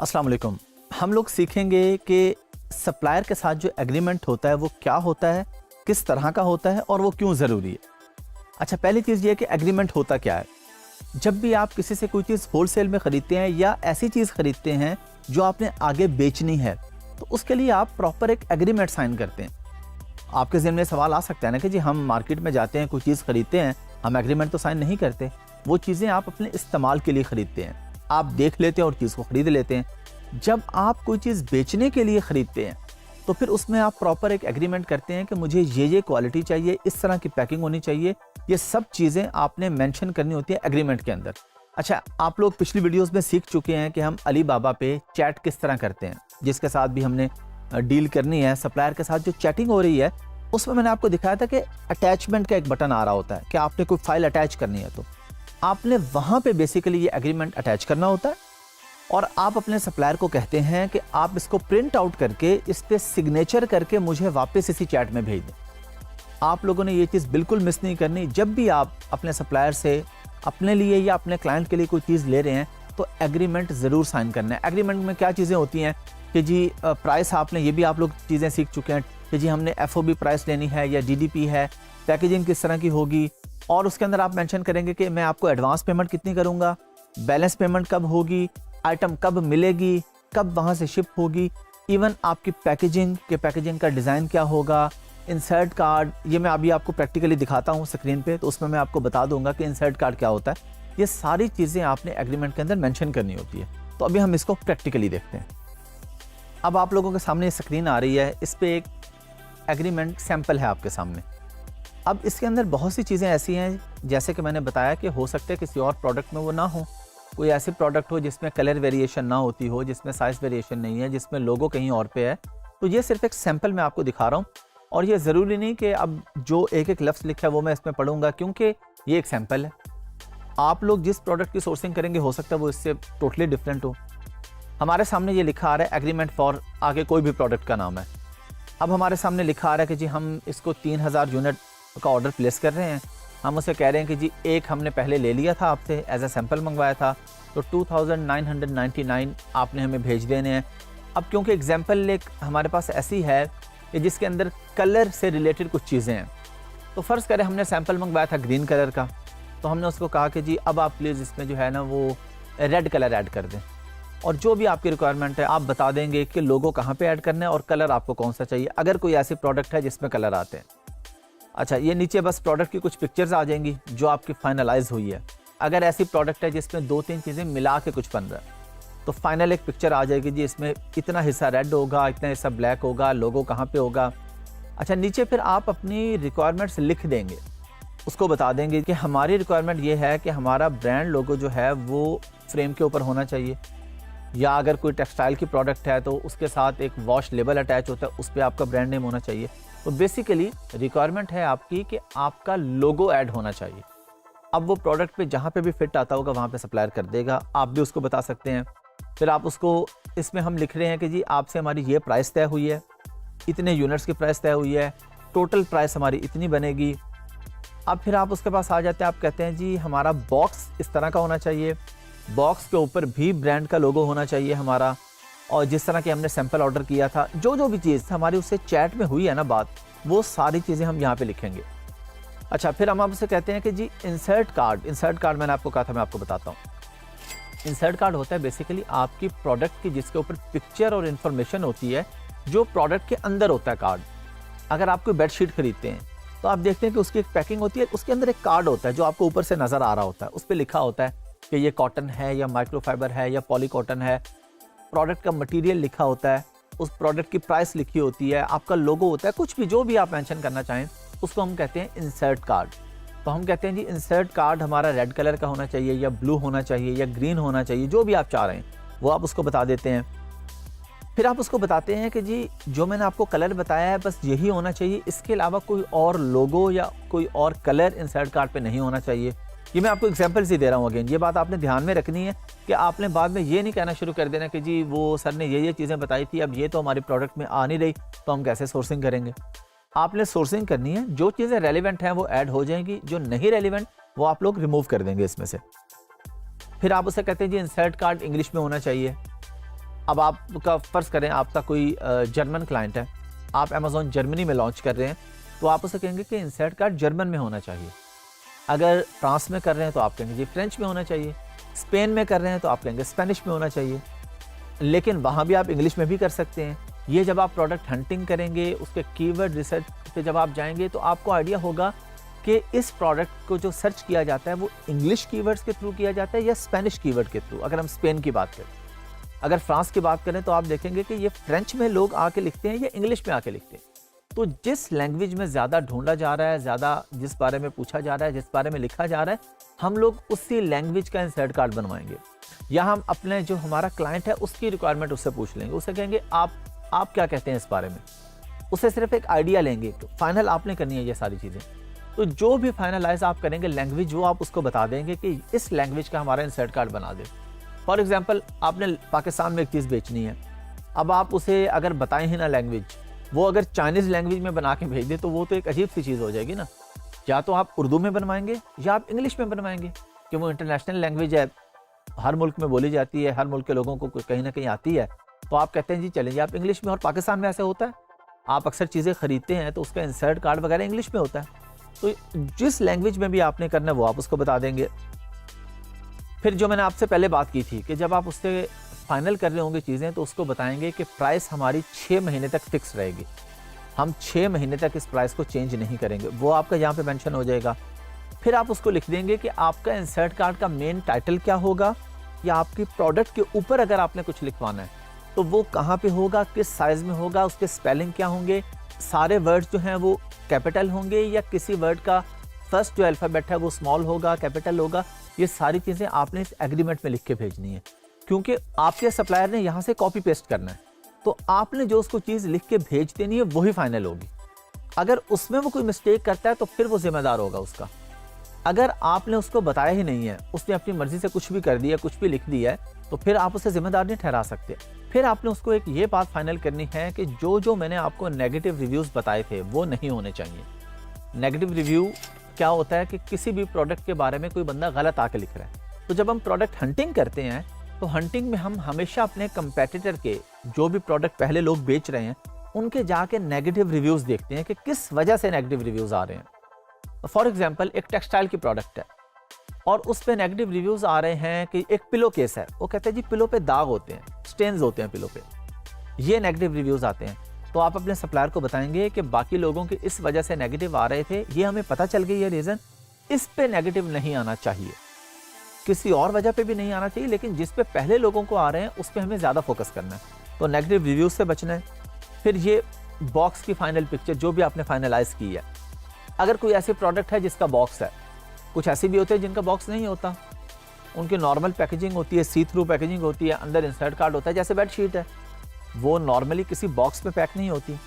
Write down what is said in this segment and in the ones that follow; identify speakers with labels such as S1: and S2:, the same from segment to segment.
S1: अस्सलाम वालेकुम। हम लोग सीखेंगे कि सप्लायर के साथ जो एग्रीमेंट होता है वो क्या होता है, किस तरह का होता है और वो क्यों ज़रूरी है। अच्छा, पहली चीज़ ये है कि एग्रीमेंट होता क्या है। जब भी आप किसी से कोई चीज़ होलसेल में ख़रीदते हैं या ऐसी चीज़ ख़रीदते हैं जो आपने आगे बेचनी है, तो उसके लिए आप प्रॉपर एक एग्रीमेंट साइन करते हैं। आपके ज़हन में सवाल आ सकता है ना कि जी हम मार्केट में जाते हैं, कोई चीज़ ख़रीदते हैं, हम एग्रीमेंट तो साइन नहीं करते। वो चीज़ें आप अपने इस्तेमाल के लिए ख़रीदते हैं, आप देख लेते हैं और चीज़ को ख़रीद लेते हैं। जब आप कोई चीज़ बेचने के लिए ख़रीदते हैं तो फिर उसमें आप प्रॉपर एक एग्रीमेंट करते हैं कि मुझे ये क्वालिटी चाहिए, इस तरह की पैकिंग होनी चाहिए। ये सब चीज़ें आपने मेंशन करनी होती है एग्रीमेंट के अंदर। अच्छा, आप लोग पिछली वीडियोस में सीख चुके हैं कि हम अली बाबा पे चैट किस तरह करते हैं, जिसके साथ भी हमने डील करनी है, सप्लायर के साथ जो चैटिंग हो रही है, उसमें मैंने आपको दिखाया था कि अटैचमेंट का एक बटन आ रहा होता है कि आपने कोई फाइल अटैच करनी है तो आपने वहाँ पे बेसिकली ये एग्रीमेंट अटैच करना होता है और आप अपने सप्लायर को कहते हैं कि आप इसको प्रिंट आउट करके इस पे सिग्नेचर करके मुझे वापस इसी चैट में भेज दें। आप लोगों ने ये चीज़ बिल्कुल मिस नहीं करनी। जब भी आप अपने सप्लायर से अपने लिए या अपने क्लाइंट के लिए कोई चीज़ ले रहे हैं तो एग्रीमेंट ज़रूर साइन करना है। एग्रीमेंट में क्या चीज़ें होती हैं कि जी प्राइस आपने, ये भी आप लोग चीज़ें सीख चुके हैं कि जी हमने FOB प्राइस लेनी है या DDP है, पैकेजिंग किस तरह की होगी, और उसके अंदर आप मेंशन करेंगे कि मैं आपको एडवांस पेमेंट कितनी करूंगा, बैलेंस पेमेंट कब होगी, आइटम कब मिलेगी, कब वहां से शिप होगी, इवन आपकी पैकेजिंग का डिज़ाइन क्या होगा, इंसर्ट कार्ड। ये मैं अभी आपको प्रैक्टिकली दिखाता हूँ स्क्रीन पे, तो उसमें मैं आपको बता दूंगा कि इंसर्ट कार्ड क्या होता है। ये सारी चीज़ें आपने एग्रीमेंट के अंदर मेंशन करनी होती है। तो अभी हम इसको प्रैक्टिकली देखते हैं। अब आप लोगों के सामने स्क्रीन आ रही है, इस पर एक एग्रीमेंट सैम्पल है आपके सामने। अब इसके अंदर बहुत सी चीज़ें ऐसी हैं, जैसे कि मैंने बताया कि हो सकता है किसी और प्रोडक्ट में वो ना हो, कोई ऐसी प्रोडक्ट हो जिसमें कलर वेरिएशन ना होती हो, जिसमें साइज़ वेरिएशन नहीं है, जिसमें लोगो कहीं और पे है। तो ये सिर्फ एक सैंपल मैं आपको दिखा रहा हूँ और ये ज़रूरी नहीं कि अब जो एक एक लफ्ज़ लिखा है वो मैं इसमें पढ़ूंगा, क्योंकि ये एक सैंपल है। आप लोग जिस प्रोडक्ट की सोर्सिंग करेंगे हो सकता है वो इससे टोटली डिफरेंट हो। हमारे सामने ये लिखा आ रहा है एग्रीमेंट फॉर, आगे कोई भी प्रोडक्ट का नाम है। अब हमारे सामने लिखा आ रहा है कि जी हम इसको 3000 यूनिट का ऑर्डर प्लेस कर रहे हैं। हम उसे कह रहे हैं कि जी एक हमने पहले ले लिया था आपसे, एज अ सैंपल मंगवाया था, तो 2999 आपने हमें भेज देने हैं। अब क्योंकि एग्जांपल एक हमारे पास ऐसी है कि जिसके अंदर कलर से रिलेटेड कुछ चीज़ें हैं, तो फ़र्ज़ करें हमने सैंपल मंगवाया था ग्रीन कलर का, तो हमने उसको कहा कि जी अब आप प्लीज़ इसमें जो है ना वो रेड कलर ऐड कर दें, और जो भी आपकी रिक्वायरमेंट है आप बता देंगे कि लोगो कहाँ पे ऐड करना है और कलर आपको कौन सा चाहिए, अगर कोई ऐसी प्रोडक्ट है जिसमें कलर आते हैं। अच्छा, ये नीचे बस प्रोडक्ट की कुछ पिक्चर्स आ जाएंगी जो आपकी फाइनलाइज हुई है। अगर ऐसी प्रोडक्ट है जिसमें 2-3 चीज़ें मिला के कुछ बन रहा है, तो फाइनल एक पिक्चर आ जाएगी जी इसमें इतना हिस्सा रेड होगा, इतना हिस्सा ब्लैक होगा, लोगो कहाँ पे होगा। अच्छा, नीचे फिर आप अपनी रिक्वायरमेंट्स लिख देंगे, उसको बता देंगे कि हमारी रिक्वायरमेंट ये है कि हमारा ब्रांड लोगो जो है वो फ्रेम के ऊपर होना चाहिए, या अगर कोई टेक्सटाइल की प्रोडक्ट है तो उसके साथ एक वॉश लेबल अटैच होता है, उस पर आपका ब्रांड नेम होना चाहिए। तो बेसिकली रिक्वायरमेंट है आपकी कि आपका लोगो ऐड होना चाहिए। अब वो प्रोडक्ट पे जहाँ पे भी फिट आता होगा वहाँ पे सप्लायर कर देगा, आप भी उसको बता सकते हैं। फिर आप उसको, इसमें हम लिख रहे हैं कि जी आपसे हमारी ये प्राइस तय हुई है, इतने यूनिट्स की प्राइस तय हुई है, टोटल प्राइस हमारी इतनी बनेगी। अब फिर आप उसके पास आ जाते हैं, आप कहते हैं जी हमारा बॉक्स इस तरह का होना चाहिए, बॉक्स के ऊपर भी ब्रांड का लोगो होना चाहिए हमारा, और जिस तरह की हमने सैंपल ऑर्डर किया था, जो भी चीज़ हमारी उससे चैट में हुई है ना बात, वो सारी चीज़ें हम यहाँ पे लिखेंगे। अच्छा, फिर हम आपसे कहते हैं कि जी इंसर्ट कार्ड मैंने आपको कहा था, मैं आपको बताता हूँ। इंसर्ट कार्ड होता है बेसिकली आपकी प्रोडक्ट की जिसके ऊपर पिक्चर और इन्फॉर्मेशन होती है, जो प्रोडक्ट के अंदर होता है कार्ड। अगर आप कोई बेडशीट खरीदते हैं तो आप देखते हैं कि उसकी एक पैकिंग होती है, उसके अंदर एक कार्ड होता है जो आपको ऊपर से नज़र आ रहा होता है, उस पर लिखा होता है कि ये कॉटन है या माइक्रोफाइबर है या पॉली कॉटन है, प्रोडक्ट का मटेरियल लिखा होता है, उस प्रोडक्ट की प्राइस लिखी होती है, आपका लोगो होता है, कुछ भी जो भी आप मेंशन करना चाहें उसको हम कहते हैं इंसर्ट कार्ड। तो हम कहते हैं जी इंसर्ट कार्ड हमारा रेड कलर का होना चाहिए या ब्लू होना चाहिए या ग्रीन होना चाहिए, जो भी आप चाह रहे हैं वो आप उसको बता देते हैं। फिर आप उसको बताते हैं कि जी जो मैंने आपको कलर बताया है बस यही होना चाहिए, इसके अलावा कोई और लोगो या कोई और कलर इंसर्ट कार्ड पे नहीं होना चाहिए। ये मैं आपको एग्जांपल से दे रहा हूँ। अगेन ये बात आपने ध्यान में रखनी है कि आपने बाद में ये नहीं कहना शुरू कर देना कि जी वो सर ने ये चीज़ें बताई थी, अब ये तो हमारी प्रोडक्ट में आ नहीं रही तो हम कैसे सोर्सिंग करेंगे। आपने सोर्सिंग करनी है, जो चीज़ें रेलिवेंट हैं वो ऐड हो जाएंगी, जो नहीं रेलिवेंट वो आप लोग रिमूव कर देंगे इसमें से। फिर आप उसे कहते हैं जी इंसर्ट कार्ड इंग्लिश में होना चाहिए। अब आपका फ़र्ज़ करें आपका कोई जर्मन क्लाइंट है, आप अमेज़ॉन जर्मनी में लॉन्च कर रहे हैं, तो आप उसे कहेंगे कि इंसर्ट कार्ड जर्मन में होना चाहिए। अगर फ्रांस में कर रहे हैं तो आप कहेंगे जी फ्रेंच में होना चाहिए। स्पेन में कर रहे हैं तो आप कहेंगे स्पेनिश में होना चाहिए। लेकिन वहाँ भी आप इंग्लिश में भी कर सकते हैं। ये जब आप प्रोडक्ट हंटिंग करेंगे, उसके कीवर्ड रिसर्च पे जब आप जाएंगे तो आपको आइडिया होगा कि इस प्रोडक्ट को जो सर्च किया जाता है वो इंग्लिश कीवर्ड्स के थ्रू किया जाता है या स्पेनिश कीवर्ड के थ्रू। अगर हम स्पेन की बात करें, अगर फ्रांस की बात करें तो आप देखेंगे कि ये फ्रेंच में लोग आके लिखते हैं या इंग्लिश में आके लिखते हैं। तो जिस लैंग्वेज में ज़्यादा ढूंढा जा रहा है, ज़्यादा जिस बारे में पूछा जा रहा है, जिस बारे में लिखा जा रहा है, हम लोग उसी लैंग्वेज का इंसर्ट कार्ड बनवाएंगे। या हम अपने जो हमारा क्लाइंट है उसकी रिक्वायरमेंट उससे पूछ लेंगे, उससे कहेंगे आप क्या कहते हैं इस बारे में। उससे सिर्फ एक आइडिया लेंगे, तो फाइनल आपने करनी है ये सारी चीज़ें। तो जो भी फाइनलाइज आप करेंगे लैंग्वेज, वो आप उसको बता देंगे कि इस लैंग्वेज का हमारा इंसर्ट कार्ड बना दे। फॉर एग्जाम्पल, आपने पाकिस्तान में एक चीज़ बेचनी है, अब आप उसे अगर बताएं ही ना लैंग्वेज, वो अगर चाइनीज़ लैंग्वेज में बना के भेज दे तो वो तो एक अजीब सी चीज़ हो जाएगी ना। या तो आप उर्दू में बनवाएंगे या आप इंग्लिश में बनवाएंगे, कि वो इंटरनेशनल लैंग्वेज है, हर मुल्क में बोली जाती है, हर मुल्क के लोगों को कहीं ना कहीं आती है। तो आप कहते हैं जी चलें जी आप इंग्लिश में। और पाकिस्तान में ऐसा होता है, आप अक्सर चीज़ें खरीदते हैं तो उसका इंसर्ट कार्ड वगैरह इंग्लिश में होता है। तो जिस लैंग्वेज में भी आपने करना है वो आप उसको बता देंगे। फिर जो मैंने आपसे पहले बात की थी कि जब आप उससे फाइनल कर रहे होंगे चीज़ें तो उसको बताएंगे कि प्राइस हमारी 6 महीने तक फिक्स रहेगी, हम 6 महीने तक इस प्राइस को चेंज नहीं करेंगे, वो आपका यहाँ पे मेंशन हो जाएगा। फिर आप उसको लिख देंगे कि आपका इंसर्ट कार्ड का मेन टाइटल क्या होगा, या आपकी प्रोडक्ट के ऊपर अगर आपने कुछ लिखवाना है तो वो कहाँ पे होगा, किस साइज़ में होगा, उसके स्पेलिंग क्या होंगे, सारे वर्ड्स जो हैं वो कैपिटल होंगे या किसी वर्ड का फर्स्ट जो अल्फ़ाबेट है वो स्मॉल होगा, कैपिटल होगा। ये सारी चीज़ें आपने इस एग्रीमेंट में लिख के भेजनी है, क्योंकि आपके सप्लायर ने यहाँ से कॉपी पेस्ट करना है। तो आपने जो उसको चीज़ लिख के भेज देनी है वही फाइनल होगी। अगर उसमें वो कोई मिस्टेक करता है तो फिर वो जिम्मेदार होगा उसका। अगर आपने उसको बताया ही नहीं है, उसने अपनी मर्जी से कुछ भी कर दिया, कुछ भी लिख दिया है, तो फिर आप उसे जिम्मेदार नहीं ठहरा सकते। फिर आपने उसको एक ये बात फाइनल करनी है कि जो मैंने आपको नेगेटिव रिव्यूज़ बताए थे वो नहीं होने चाहिए। नेगेटिव रिव्यू क्या होता है कि किसी भी प्रोडक्ट के बारे में कोई बंदा गलत आके लिख रहा है। तो जब हम प्रोडक्ट हंटिंग करते हैं तो हंटिंग में हम हमेशा अपने कंपेटिटर के जो भी प्रोडक्ट पहले लोग बेच रहे हैं उनके जाके नेगेटिव रिव्यूज़ देखते हैं कि किस वजह से नेगेटिव रिव्यूज़ आ रहे हैं। फॉर एग्जांपल, एक टेक्सटाइल की प्रोडक्ट है और उस पे नेगेटिव रिव्यूज़ आ रहे हैं कि एक पिलो केस है, वो कहते हैं जी पिलो पे दाग होते हैं, स्टेन्स होते हैं पिलो पे, ये नेगेटिव रिव्यूज़ आते हैं। तो आप अपने सप्लायर को बताएंगे कि बाकी लोगों के इस वजह से नेगेटिव आ रहे थे, ये हमें पता चल गई है रीज़न, इस पे नेगेटिव नहीं आना चाहिए, किसी और वजह पे भी नहीं आना चाहिए, लेकिन जिस पे पहले लोगों को आ रहे हैं उस पे हमें ज़्यादा फोकस करना है। तो नेगेटिव रिव्यूज़ से बचना है। फिर ये बॉक्स की फाइनल पिक्चर जो भी आपने फाइनलाइज की है, अगर कोई ऐसी प्रोडक्ट है जिसका बॉक्स है, कुछ ऐसी भी होते हैं जिनका बॉक्स नहीं होता, उनकी नॉर्मल पैकेजिंग होती है, सी थ्रू पैकेजिंग होती है, अंदर इंसर्ट कार्ड होता है, जैसे बेडशीट है, वो नॉर्मली किसी बॉक्स में पैक नहीं होती।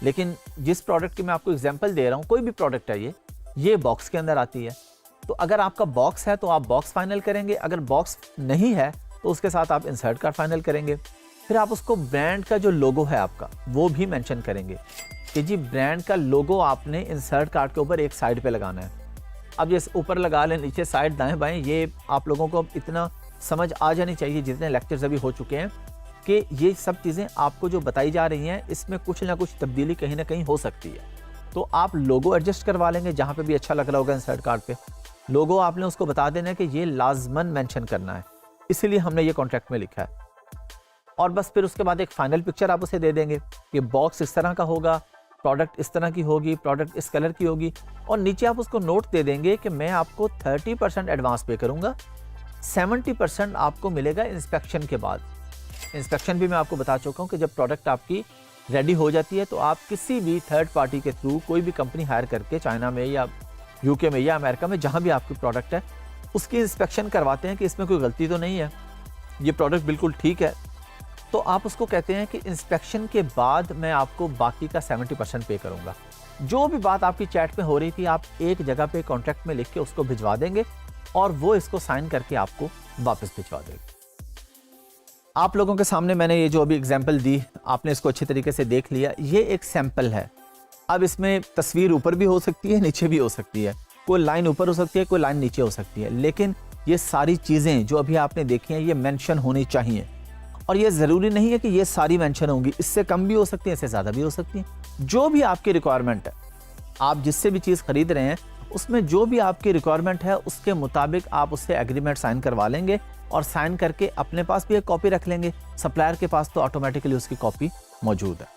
S1: लेकिन जिस प्रोडक्ट की मैं आपको एग्जांपल दे रहा हूँ, कोई भी प्रोडक्ट है ये बॉक्स के अंदर आती है। तो अगर आपका बॉक्स है तो आप बॉक्स फाइनल करेंगे, अगर बॉक्स नहीं है तो उसके साथ आप इंसर्ट कार्ड फाइनल करेंगे। फिर आप उसको ब्रांड का जो लोगो है आपका वो भी मेंशन करेंगे कि जी ब्रांड का लोगो आपने इंसर्ट कार्ड के ऊपर एक साइड पे लगाना है। अब ये ऊपर लगा लें, नीचे साइड, दाएं बाएं, ये आप लोगों को अब इतना समझ आ जानी चाहिए जितने लेक्चर्स अभी हो चुके हैं कि ये सब चीज़ें आपको जो बताई जा रही हैं इसमें कुछ ना कुछ तब्दीली कहीं ना कहीं हो सकती है। तो आप लोगो एडजस्ट करवा लेंगे जहाँ पे भी अच्छा लग रहा होगा इंसर्ट कार्ड पे। लोगो आपने उसको बता देना है कि ये लाजमन मेंशन करना है, इसीलिए हमने ये कॉन्ट्रैक्ट में लिखा है। और बस फिर उसके बाद एक फाइनल पिक्चर आप उसे दे देंगे कि बॉक्स इस तरह का होगा, प्रोडक्ट इस तरह की होगी, प्रोडक्ट इस कलर की होगी, और नीचे आप उसको नोट दे देंगे कि मैं आपको 30% एडवांस पे करूँगा, 70% आपको मिलेगा इंस्पेक्शन के बाद। इंस्पेक्शन भी मैं आपको बता चुका हूँ कि जब प्रोडक्ट आपकी रेडी हो जाती है तो आप किसी भी थर्ड पार्टी के थ्रू कोई भी कंपनी हायर करके चाइना में या यूके में या अमेरिका में जहाँ भी आपकी प्रोडक्ट है उसकी इंस्पेक्शन करवाते हैं कि इसमें कोई गलती तो नहीं है, ये प्रोडक्ट बिल्कुल ठीक है। तो आप उसको कहते हैं कि इंस्पेक्शन के बाद मैं आपको बाकी का 70% पे करूँगा। जो भी बात आपकी चैट में हो रही थी आप एक जगह पे कॉन्ट्रैक्ट में लिख के उसको भिजवा देंगे और वो इसको साइन करके आपको वापस भिजवा देगा। आप लोगों के सामने मैंने ये जो अभी एग्जाम्पल दी, आपने इसको अच्छी तरीके से देख लिया, ये एक सैम्पल है। अब इसमें तस्वीर ऊपर भी हो सकती है, नीचे भी हो सकती है, कोई लाइन ऊपर हो सकती है, कोई लाइन नीचे हो सकती है, लेकिन ये सारी चीज़ें जो अभी आपने देखी हैं ये मेंशन होनी चाहिए। और ये ज़रूरी नहीं है कि ये सारी मेंशन होंगी, इससे कम भी हो सकती है, इससे ज़्यादा भी हो सकती है। जो भी आपकी रिक्वायरमेंट है, आप जिससे भी चीज़ खरीद रहे हैं उसमें जो भी आपकी रिक्वायरमेंट है उसके मुताबिक आप उससे एग्रीमेंट साइन करवा लेंगे और साइन करके अपने पास भी एक कॉपी रख लेंगे। सप्लायर के पास तो ऑटोमेटिकली उसकी कॉपी मौजूद है।